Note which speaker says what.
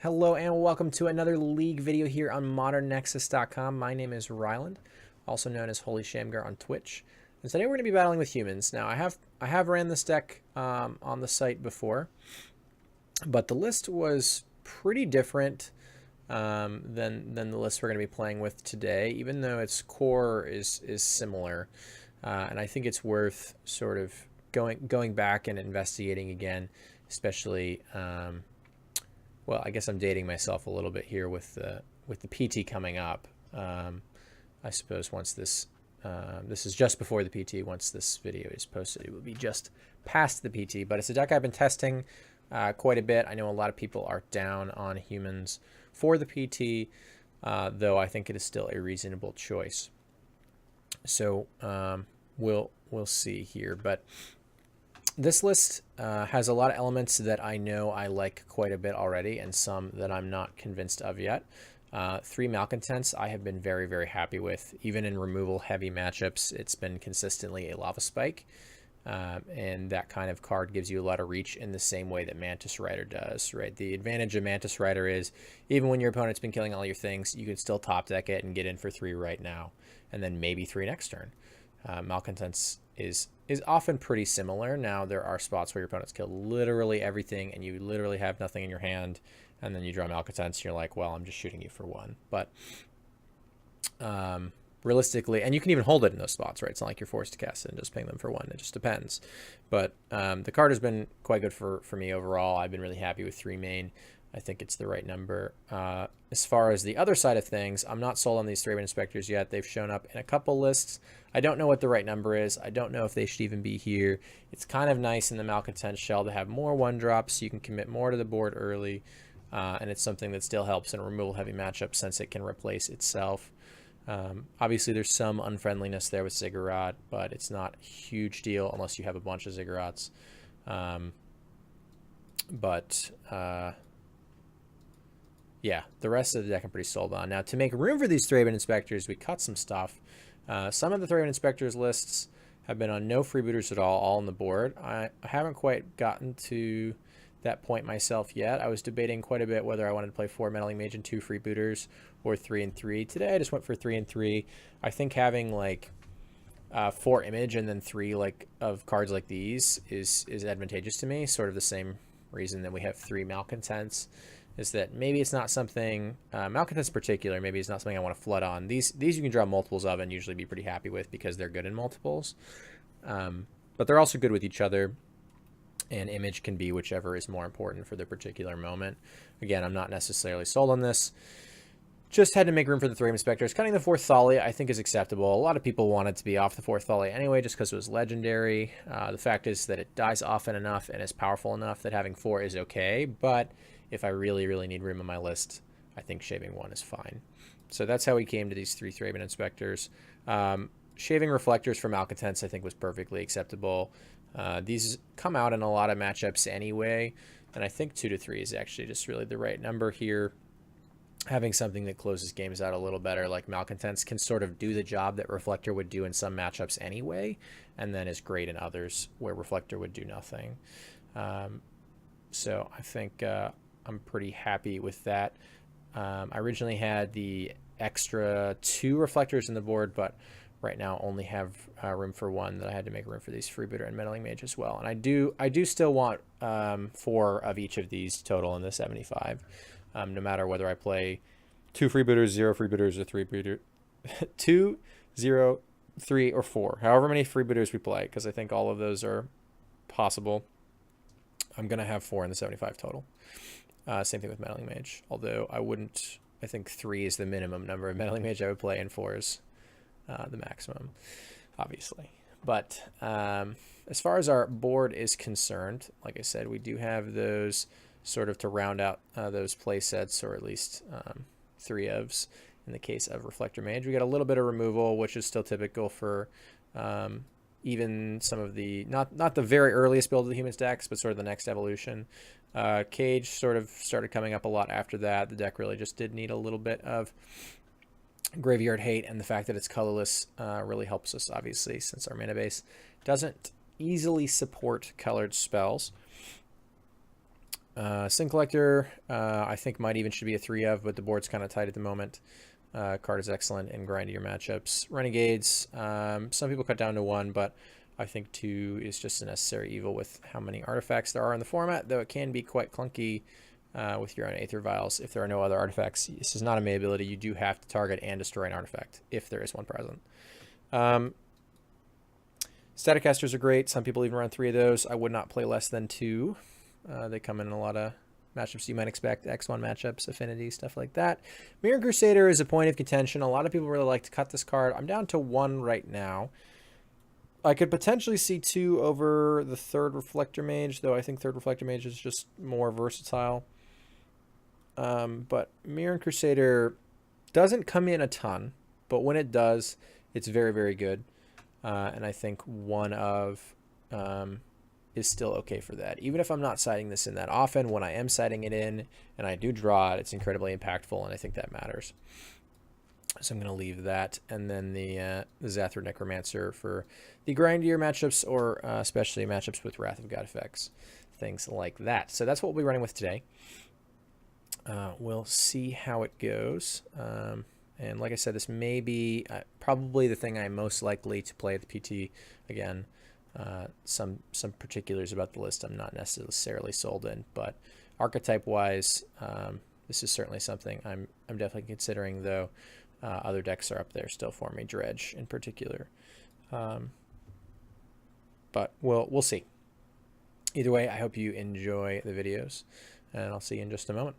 Speaker 1: Hello and welcome to another League video here on ModernNexus.com. My name is Ryland, also known as Holy Shamgar on Twitch. And today we're going to be battling with humans. Now I have ran this deck on the site before, but the list was pretty different than the list we're going to be playing with today, even though its core is similar. And I think it's worth sort of going back and investigating again, especially. Well, I guess I'm dating myself a little bit here with the PT coming up. I suppose once this is just before the PT. Once this video is posted, it will be just past the PT. But it's a deck I've been testing quite a bit. I know a lot of people are down on humans for the PT, though I think it is still a reasonable choice. So we'll see here, but. This list has a lot of elements that I know I like quite a bit already, and some that I'm not convinced of yet. 3 Malcontents I have been very, very happy with. Even in removal-heavy matchups, it's been consistently a Lava Spike. And that kind of card gives you a lot of reach in the same way that Mantis Rider does, right? The advantage of Mantis Rider is, even when your opponent's been killing all your things, you can still top deck it and get in for 3 right now, and then maybe 3 next turn. Malcontents is often pretty similar. Now there are spots where your opponents kill literally everything and you literally have nothing in your hand, and then you draw Malcontents and you're like, well, I'm just shooting you for 1. But realistically, and you can even hold it in those spots, right? It's not like you're forced to cast it and just ping them for 1. It just depends. But the card has been quite good for me overall. I've been really happy with 3 main. I think it's the right number. As far as the other side of things, I'm not sold on these 3-man inspectors yet. They've shown up in a couple lists. I don't know what the right number is. I don't know if they should even be here. It's kind of nice in the Malcontent shell to have more 1-drops so you can commit more to the board early. And it's something that still helps in a removal-heavy matchup since it can replace itself. Obviously, there's some unfriendliness there with Ziggurat, but it's not a huge deal unless you have a bunch of Ziggurats. Yeah, the rest of the deck I'm pretty sold on. Now, to make room for these 3-man inspectors, we cut some stuff. Some of the 3-man inspectors lists have been on no freebooters at all on the board. I haven't quite gotten to that point myself yet. I was debating quite a bit whether I wanted to play 4 meddling mage and 2 freebooters or 3 and 3. Today I just went for 3 and 3. I think having like 4 image and then 3 like of cards like these is advantageous to me. Sort of the same reason that we have 3 Malcontents. Is that maybe it's not something, Malcontents in particular, maybe it's not something I want to flood on. These you can draw multiples of and usually be pretty happy with because they're good in multiples. But they're also good with each other, and image can be whichever is more important for the particular moment. Again, I'm not necessarily sold on this. Just had to make room for the 3 inspectors. Cutting the 4th Thalia I think is acceptable. A lot of people wanted to be off the 4th Thalia anyway just because it was legendary. The fact is that it dies often enough and is powerful enough that having 4 is okay, but if I really, really need room on my list, I think shaving 1 is fine. So that's how we came to these 3 3-man inspectors. Shaving reflectors for Malcontents I think was perfectly acceptable. These come out in a lot of matchups anyway, and I think 2 to 3 is actually just really the right number here. Having something that closes games out a little better, like Malcontents, can sort of do the job that Reflector would do in some matchups anyway, and then is great in others where Reflector would do nothing. So I think I'm pretty happy with that. I originally had the extra 2 reflectors in the board, but right now only have room for 1 that I had to make room for these freebooter and meddling mage as well. And I do still want 4 of each of these total in the 75, no matter whether I play 2 freebooters, 0 freebooters, or 3 freebooters, 2, 0, 3, or 4, however many freebooters we play, because I think all of those are possible. I'm going to have 4 in the 75 total. Same thing with meddling mage, although I think 3 is the minimum number of meddling mage I would play, and 4 is the maximum, obviously. But as far as our board is concerned, like I said, we do have those sort of to round out those play sets, or at least 3 ofs in the case of Reflector Mage. We got a little bit of removal, which is still typical for even some of the, not the very earliest build of the humans decks, but sort of the next evolution. Cage sort of started coming up a lot after that. The deck really just did need a little bit of graveyard hate, and the fact that it's colorless really helps us, obviously, since our mana base doesn't easily support colored spells. Sin Collector, I think might even should be a 3 of, but the board's kind of tight at the moment. Card is excellent in grindier matchups. Renegades, some people cut down to 1, but I think 2 is just a necessary evil with how many artifacts there are in the format, though it can be quite clunky with your own Aether Vials if there are no other artifacts. This is not a May ability. You do have to target and destroy an artifact if there is one present. Static Casters are great. Some people even run 3 of those. I would not play less than 2. They come in a lot of matchups you might expect, X1 matchups, Affinity, stuff like that. Mirror Crusader is a point of contention. A lot of people really like to cut this card. I'm down to 1 right now. I could potentially see 2 over the 3rd Reflector Mage, though I think 3rd Reflector Mage is just more versatile. But Mirror Crusader doesn't come in a ton, but when it does, it's very, very good. And I think 1 of is still okay for that. Even if I'm not citing this in that often, when I am citing it in and I do draw it, it's incredibly impactful, and I think that matters. So I'm going to leave that. And then the Zathra Necromancer for the grindier matchups, or especially matchups with Wrath of God effects, things like that. So that's what we'll be running with today. We'll see how it goes. And like I said, this may be probably the thing I'm most likely to play at the PT again. Some particulars about the list I'm not necessarily sold in, but archetype wise, this is certainly something I'm definitely considering, though. Other decks are up there still for me, Dredge in particular. But we'll see. Either way, I hope you enjoy the videos, and I'll see you in just a moment.